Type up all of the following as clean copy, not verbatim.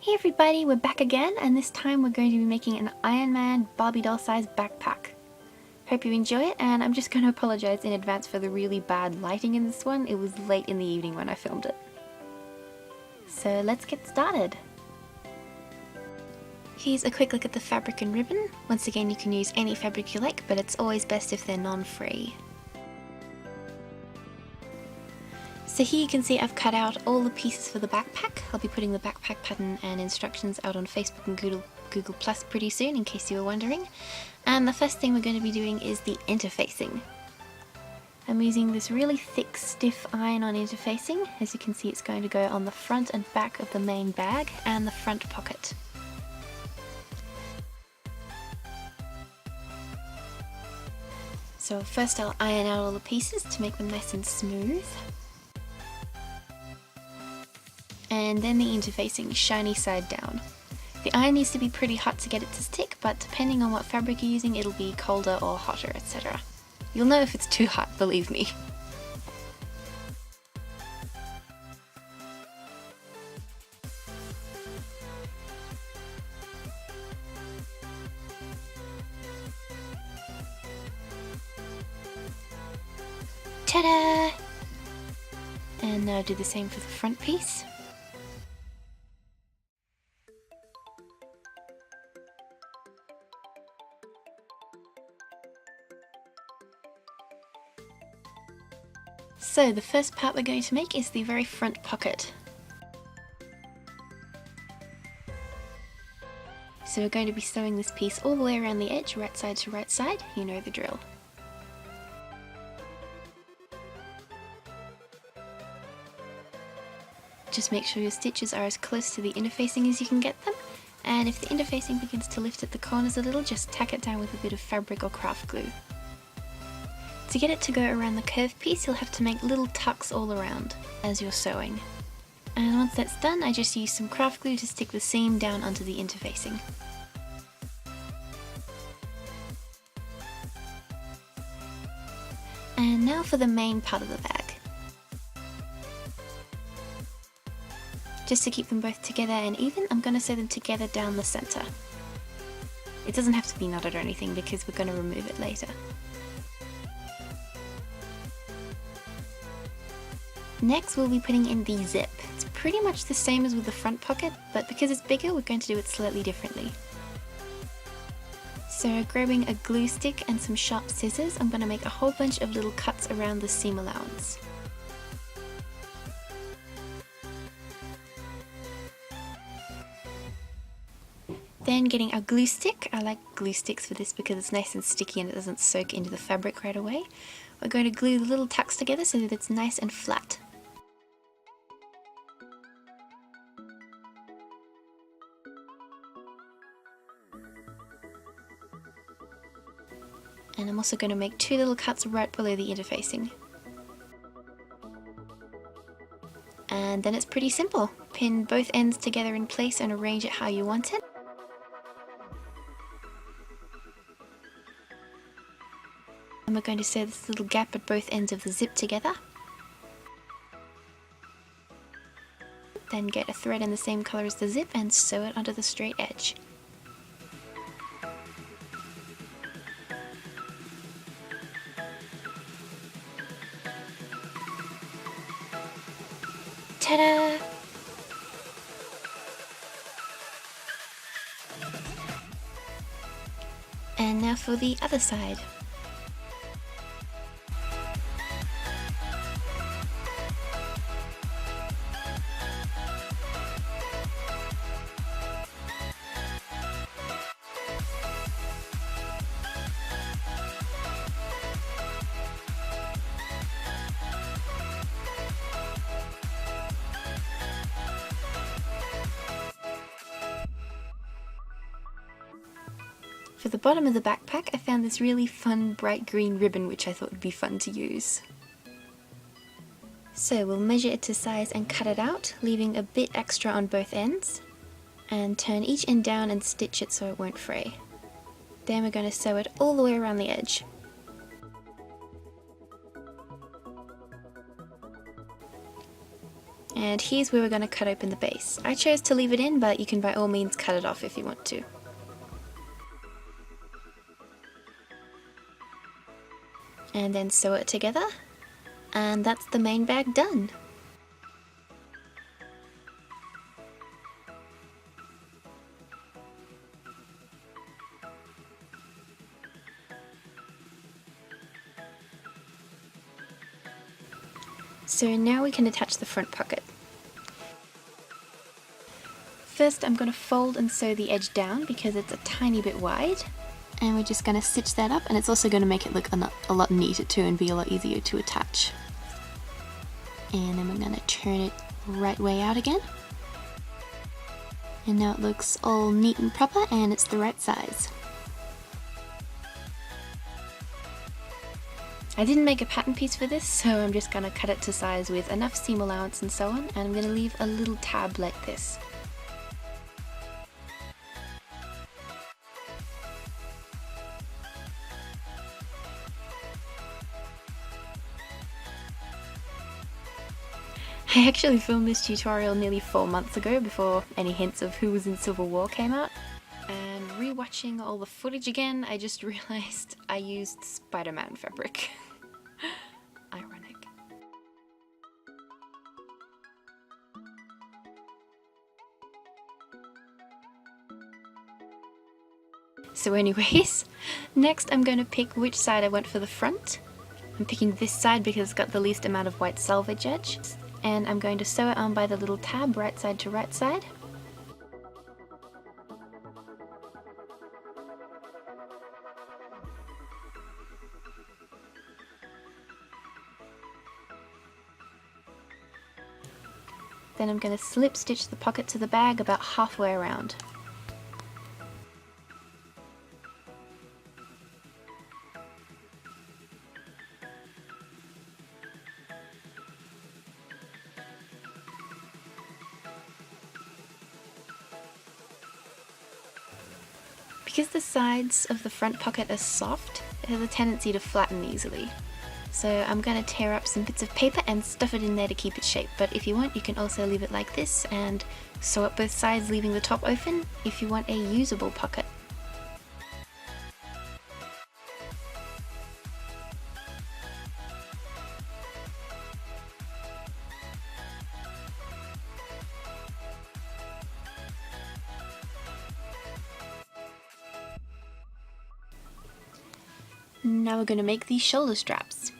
Hey everybody, we're back again, and this time we're going to be making an Ironman Barbie doll size backpack. Hope you enjoy it, and I'm just going to apologise in advance for the really bad lighting in this one. It was late in the evening when I filmed it. So let's get started. Here's a quick look at the fabric and ribbon. Once again, you can use any fabric you like, but it's always best if they're non-free. So here you can see I've cut out all the pieces for the backpack. I'll be putting the backpack pattern and instructions out on Facebook and Google Plus pretty soon, in case you were wondering. And the first thing we're going to be doing is the interfacing. I'm using this really thick, stiff iron-on interfacing. As you can see, it's going to go on the front and back of the main bag and the front pocket. So first I'll iron out all the pieces to make them nice and smooth. And then the interfacing, shiny side down. The iron needs to be pretty hot to get it to stick, but depending on what fabric you're using, it'll be colder or hotter, etc. You'll know if it's too hot, believe me. Ta-da! And now do the same for the front piece. So the first part we're going to make is the very front pocket. So we're going to be sewing this piece all the way around the edge, right side to right side, you know the drill. Just make sure your stitches are as close to the interfacing as you can get them, and if the interfacing begins to lift at the corners a little, just tack it down with a bit of fabric or craft glue. To get it to go around the curved piece, you'll have to make little tucks all around as you're sewing. And once that's done, I just use some craft glue to stick the seam down onto the interfacing. And now for the main part of the bag. Just to keep them both together and even, I'm going to sew them together down the centre. It doesn't have to be knotted or anything because we're going to remove it later. Next we'll be putting in the zip. It's pretty much the same as with the front pocket, but because it's bigger we're going to do it slightly differently. So grabbing a glue stick and some sharp scissors, I'm going to make a whole bunch of little cuts around the seam allowance. Then getting a glue stick, I like glue sticks for this because it's nice and sticky and it doesn't soak into the fabric right away. We're going to glue the little tucks together so that it's nice and flat. And I'm also going to make two little cuts right below the interfacing. And then it's pretty simple. Pin both ends together in place and arrange it how you want it. And we're going to sew this little gap at both ends of the zip together. Then get a thread in the same colour as the zip and sew it onto the straight edge. Ta-da! And now for the other side. For the bottom of the backpack, I found this really fun bright green ribbon which I thought would be fun to use. So we'll measure it to size and cut it out, leaving a bit extra on both ends, and turn each end down and stitch it so it won't fray. Then we're going to sew it all the way around the edge. And here's where we're going to cut open the base. I chose to leave it in, but you can by all means cut it off if you want to. And then sew it together, and that's the main bag done. So now we can attach the front pocket. First I'm going to fold and sew the edge down because it's a tiny bit wide. And we're just going to stitch that up, and it's also going to make it look a lot neater too and be a lot easier to attach. And then we're going to turn it right way out again. And now it looks all neat and proper and it's the right size. I didn't make a pattern piece for this, so I'm just going to cut it to size with enough seam allowance and so on, and I'm going to leave a little tab like this. I actually filmed this tutorial nearly 4 months ago before any hints of who was in Civil War came out. And rewatching all the footage again, I just realised I used Spider-Man fabric. Ironic. So anyways, next I'm going to pick which side I want for the front. I'm picking this side because it's got the least amount of white selvage edge. And I'm going to sew it on by the little tab right side to right side. Then I'm going to slip stitch the pocket to the bag about halfway around. Because the sides of the front pocket are soft, it has a tendency to flatten easily. So I'm going to tear up some bits of paper and stuff it in there to keep its shape, but if you want you can also leave it like this and sew up both sides, leaving the top open if you want a usable pocket. Now we're going to make these shoulder straps.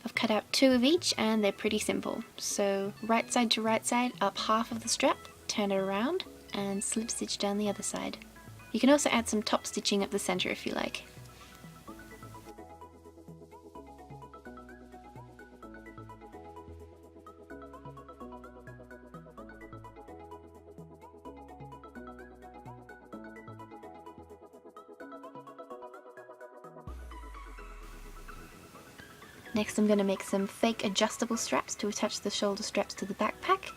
I've cut out 2 of each and they're pretty simple. So right side to right side, up half of the strap, turn it around and slip stitch down the other side. You can also add some top stitching up the center if you like. Next I'm going to make some fake adjustable straps to attach the shoulder straps to the backpack.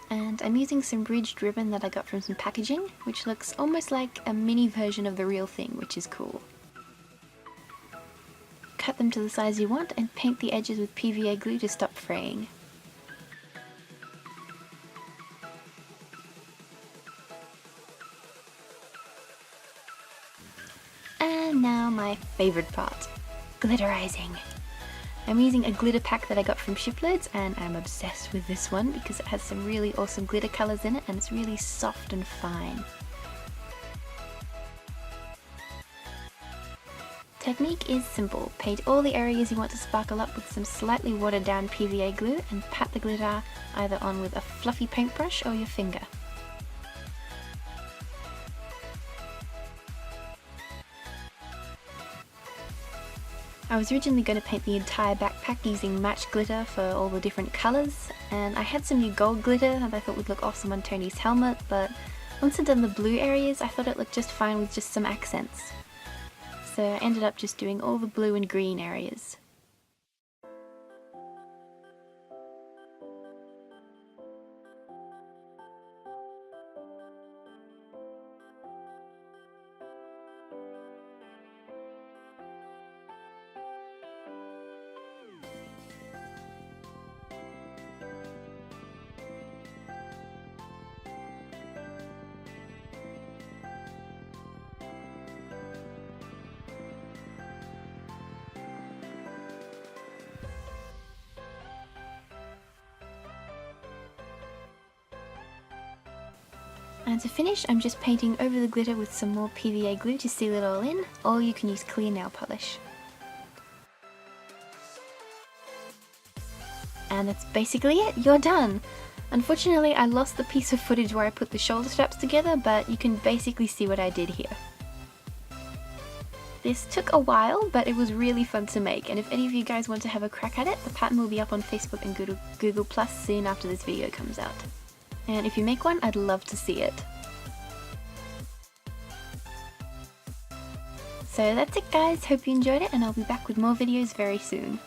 And I'm using some ridged ribbon that I got from some packaging, which looks almost like a mini version of the real thing, which is cool. Cut them to the size you want and paint the edges with PVA glue to stop fraying. And now my favourite part, glitterizing. I'm using a glitter pack that I got from Shiploads and I'm obsessed with this one because it has some really awesome glitter colours in it and it's really soft and fine. Technique is simple. Paint all the areas you want to sparkle up with some slightly watered down PVA glue and pat the glitter either on with a fluffy paintbrush or your finger. I was originally going to paint the entire backpack using match glitter for all the different colours, and I had some new gold glitter that I thought would look awesome on Tony's helmet, but once I'd done the blue areas I thought it looked just fine with just some accents. So I ended up just doing all the blue and green areas. And to finish, I'm just painting over the glitter with some more PVA glue to seal it all in, or you can use clear nail polish. And that's basically it, you're done! Unfortunately, I lost the piece of footage where I put the shoulder straps together, but you can basically see what I did here. This took a while, but it was really fun to make, and if any of you guys want to have a crack at it, the pattern will be up on Facebook and Google Plus soon after this video comes out. And if you make one, I'd love to see it. So that's it guys, hope you enjoyed it, and I'll be back with more videos very soon.